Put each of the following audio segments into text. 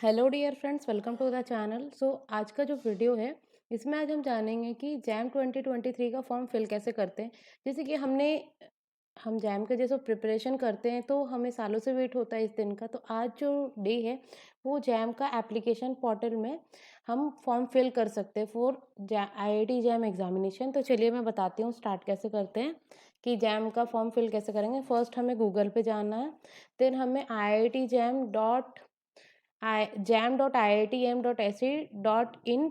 Hello dear friends, welcome to the channel. आज का जो वीडियो है इसमें आज हम जानेंगे कि जैम 2023 का फॉर्म फिल कैसे करते हैं। जैसे कि हम जैम के जैसे प्रिपरेशन करते हैं तो हमें सालों से वेट होता है इस दिन का। तो आज जो डे है वो जैम का एप्लीकेशन पोर्टल में हम फॉर्म फिल कर सकते हैं फॉर आईआईटी जैम एग्जामिनेशन। तो चलिए मैं बताती हूँ स्टार्ट कैसे करते हैं कि जैम का फॉर्म फिल कैसे करेंगे। फर्स्ट हमें गूगल पे जाना है, देन हमें jam.iitm.ac.in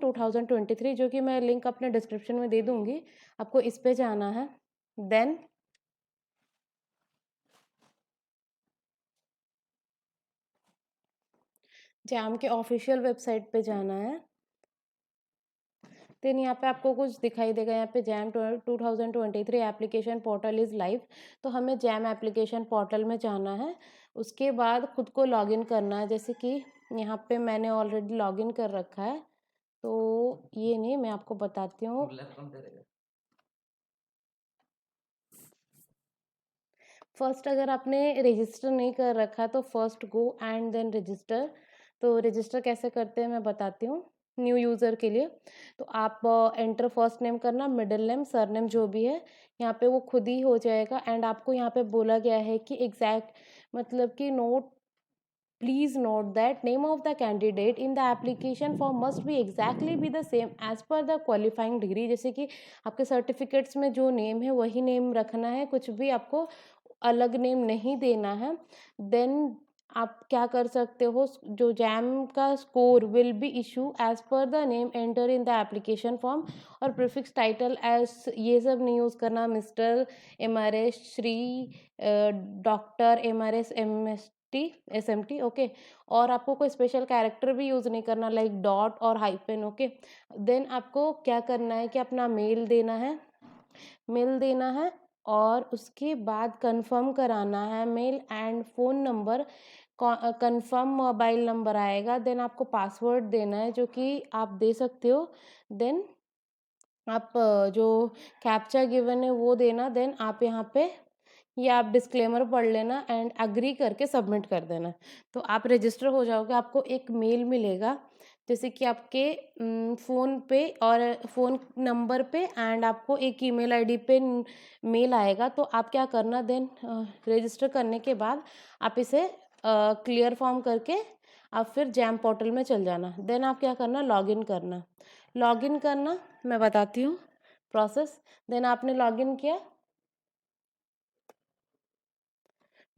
2023, जो कि मैं लिंक अपने डिस्क्रिप्शन में दे दूंगी, आपको इस पे जाना है। देन जैम के ऑफिशियल वेबसाइट पे जाना है। देन यहाँ पे आपको कुछ दिखाई देगा, यहाँ पे jam 2023 application portal is live. तो हमें जैम एप्लीकेशन पोर्टल में जाना है। उसके बाद खुद को लॉगिन करना है। जैसे कि यहाँ पे मैंने ऑलरेडी लॉगिन कर रखा है, तो ये नहीं, मैं आपको बताती हूँ। फर्स्ट अगर आपने रजिस्टर नहीं कर रखा तो first go and then register. तो रजिस्टर कैसे करते हैं मैं बताती हूँ न्यू यूज़र के लिए। तो आप एंटर फर्स्ट नेम करना, मिडिल नेम, सरनेम जो भी है यहाँ पे वो खुद ही हो जाएगा। एंड आपको यहाँ पे बोला गया है कि एग्जैक्ट मतलब कि note Please note that name of the candidate in the application form must be exactly be the same as per the qualifying degree। जैसे कि आपके सर्टिफिकेट्स में जो नेम है वही नेम रखना है, कुछ भी आपको अलग नेम नहीं देना है। देन आप क्या कर सकते हो, जो जैम का score will be issue as per the name enter in the application form. और प्रीफिक्स टाइटल एज ये सब नहीं यूज़ करना, mister, MRS, Shri, doctor, MRS, SMT, okay. और आपको कोई स्पेशल कैरेक्टर भी यूज़ नहीं करना लाइक डॉट और हाइफन, ओके। देन आपको क्या करना है कि अपना मेल देना है और उसके बाद कंफर्म कराना है male and phone number. Confirm mobile number आएगा। देन आपको पासवर्ड देना है जो कि आप दे सकते हो। देन आप जो कैप्चा गिवन है वो देना। देन आप यहाँ पे ये आप डिस्क्लेमर पढ़ लेना एंड अग्री करके सबमिट कर देना। तो आप रजिस्टर हो जाओगे। आपको एक मेल मिलेगा जैसे कि आपके फ़ोन पे और फ़ोन नंबर पे, एंड आपको एक ईमेल आईडी पे मेल आएगा। तो आप क्या करना, देन रजिस्टर करने के बाद आप इसे क्लियर फॉर्म करके आप फिर जैम पोर्टल में चल जाना। देन आप क्या करना, लॉगिन करना मैं बताती हूँ प्रोसेस। देन आपने लॉगिन किया,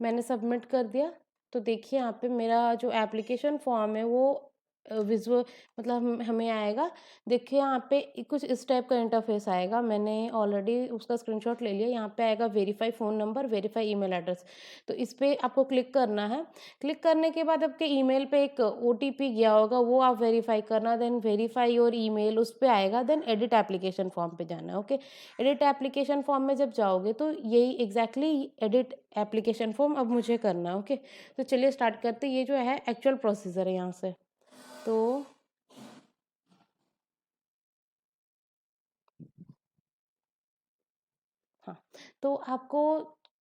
मैंने सबमिट कर दिया। तो देखिए यहाँ पे मेरा जो एप्लीकेशन फॉर्म है वो विजुअल मतलब हमें आएगा। देखिए यहाँ पे कुछ इस टाइप का इंटरफेस आएगा। मैंने ऑलरेडी उसका स्क्रीनशॉट ले लिया। यहाँ पे आएगा verify phone number, verify email address. तो इस पर आपको क्लिक करना है। क्लिक करने के बाद आपके ईमेल पे एक ओटीपी गया होगा, वो आप वेरीफाई करना। देन वेरीफाई योर ईमेल उस पर आएगा। देन एडिट एप्लीकेशन फॉर्म पे जाना है, ओके। एडिट एप्लीकेशन फॉर्म में जब जाओगे तो यही एग्जैक्टली एडिट एप्लीकेशन फॉर्म अब मुझे करना है, ओके। तो चलिए स्टार्ट करते हैं। ये जो है एक्चुअल प्रोसीजर है यहाँ से। तो हाँ, तो आपको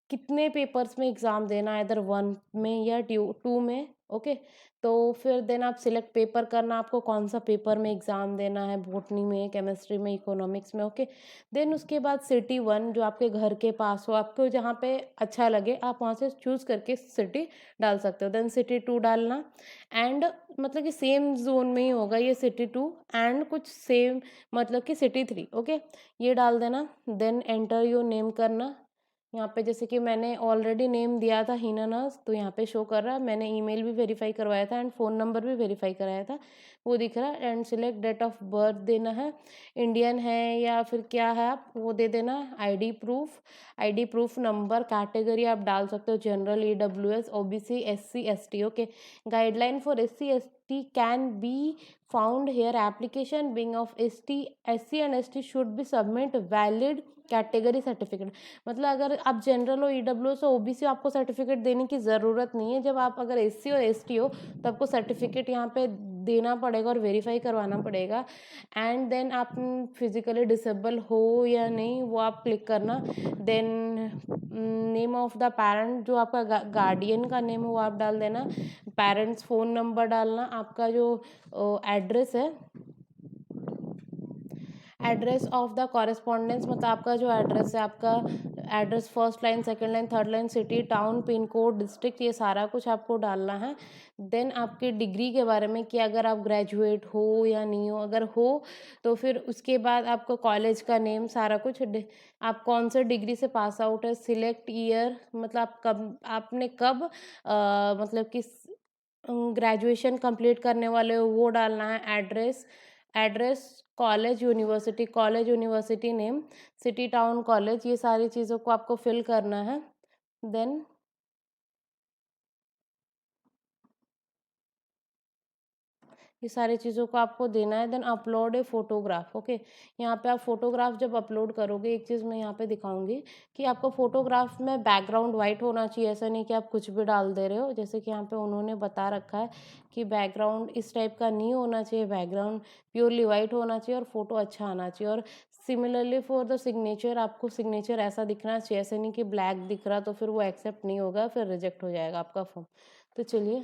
कितने पेपर्स में एग्ज़ाम देना है, इधर 1 में या 2 में, ओके। तो फिर देन आप सिलेक्ट पेपर करना, आपको कौन सा पेपर में एग्ज़ाम देना है, बॉटनी में, केमिस्ट्री में, इकोनॉमिक्स में, ओके। देन उसके बाद सिटी 1 जो आपके घर के पास हो, आपको जहाँ पे अच्छा लगे आप वहाँ से चूज़ करके सिटी डाल सकते हो। देन सिटी 2 डालना। एंड मतलब कि सेम जोन में ही होगा ये सिटी 2, एंड कुछ सेम मतलब कि सिटी 3, ओके। ये डाल देना। देन एंटर योर नेम करना। यहाँ पे जैसे कि मैंने ऑलरेडी नेम दिया था हीना नाज, तो यहाँ पे शो कर रहा है। मैंने ईमेल भी वेरीफाई करवाया था एंड फ़ोन नंबर भी वेरीफाई कराया था, वो दिख रहा है। And select date of birth देना है, इंडियन है या फिर क्या है आप वो दे देना। आईडी प्रूफ नंबर, कैटेगरी आप डाल सकते हो general, EWS, OBC, SC, ST, okay. Guideline for SC ST can be found here, application being of SC and ST should be submit valid category certificate. मतलब अगर आप जनरल हो, EWS हो, OBC हो, आपको सर्टिफिकेट देने की ज़रूरत नहीं है। जब आप अगर एससी और एसटी हो तो आपको सर्टिफिकेट यहाँ पे देना पड़ेगा और वेरीफाई करवाना पड़ेगा। एंड देन आप फिजिकली डिसेबल हो या नहीं वो आप क्लिक करना। Then name of the parent, जो आपका गार्डियन का नेम है वो आप डाल देना, पेरेंट्स फ़ोन नंबर डालना, आपका जो एड्रेस है, एड्रेस ऑफ द कॉरेस्पॉन्डेंस, मतलब आपका जो एड्रेस है, आपका address first line, second line, third line, city, town, pin code, district, ये सारा कुछ आपको डालना है। देन आपकी डिग्री के बारे में कि अगर आप ग्रेजुएट हो या नहीं हो, अगर हो तो फिर उसके बाद आपको कॉलेज का नेम, सारा कुछ, आप कौन से डिग्री से पास आउट है, सिलेक्ट ईयर, मतलब आप कब, आपने कब मतलब किस ग्रेजुएशन कंप्लीट करने वाले हो वो डालना है, address, address, college university name, city, town, college, ये सारी चीज़ों को आपको फिल करना है। देन ये सारी चीज़ों को आपको देना है। Then upload a photograph, okay. यहाँ पे आप फ़ोटोग्राफ जब अपलोड करोगे, एक चीज़ मैं यहाँ पे दिखाऊंगी कि आपका फ़ोटोग्राफ में बैकग्राउंड वाइट होना चाहिए, ऐसा नहीं कि आप कुछ भी डाल दे रहे हो। जैसे कि यहाँ पे उन्होंने बता रखा है कि बैकग्राउंड इस टाइप का नहीं होना चाहिए, बैकग्राउंड प्योरली वाइट होना चाहिए और फ़ोटो अच्छा आना चाहिए। और सिमिलरली फॉर द सिग्नेचर, आपको सिग्नेचर ऐसा दिखना चाहिए, ऐसे नहीं कि ब्लैक दिख रहा तो फिर वो एक्सेप्ट नहीं होगा, फिर रिजेक्ट हो जाएगा आपका फॉर्म। तो चलिए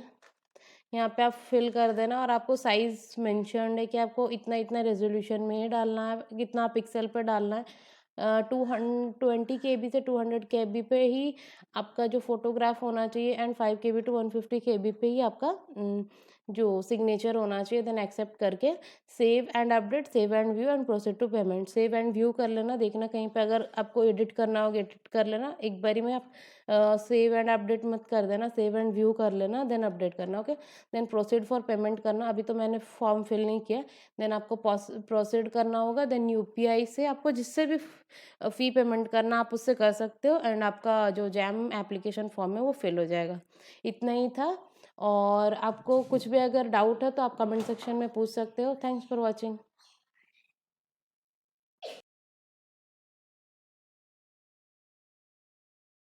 यहाँ पे आप फिल कर देना, और आपको साइज़ मेंशन्ड है कि आपको इतना इतना रेजोल्यूशन में ही डालना है, कितना पिक्सल पे डालना है। 220 KB से 200 KB पे ही आपका जो फोटोग्राफ होना चाहिए, एंड 5 KB to 150 KB पे ही आपका जो सिग्नेचर होना चाहिए। देन एक्सेप्ट करके save and update, save and view and proceed to payment. Save and view कर लेना, देखना कहीं पे अगर आपको एडिट करना होगा एडिट कर लेना, एक बारी में आप सेव एंड अपडेट मत कर देना, सेव एंड व्यू कर लेना, देन अपडेट करना, okay. Then proceed for payment करना, अभी तो मैंने फॉर्म फिल नहीं किया। देन आपको प्रोसीड करना होगा। देन यूपीआई से आपको जिससे भी फ़ी पेमेंट करना आप उससे कर सकते हो, एंड आपका जो जैम एप्लीकेशन फॉर्म है वो फिल हो जाएगा। इतना ही था, और आपको कुछ भी अगर डाउट है तो आप कमेंट सेक्शन में पूछ सकते हो। Thanks for watching.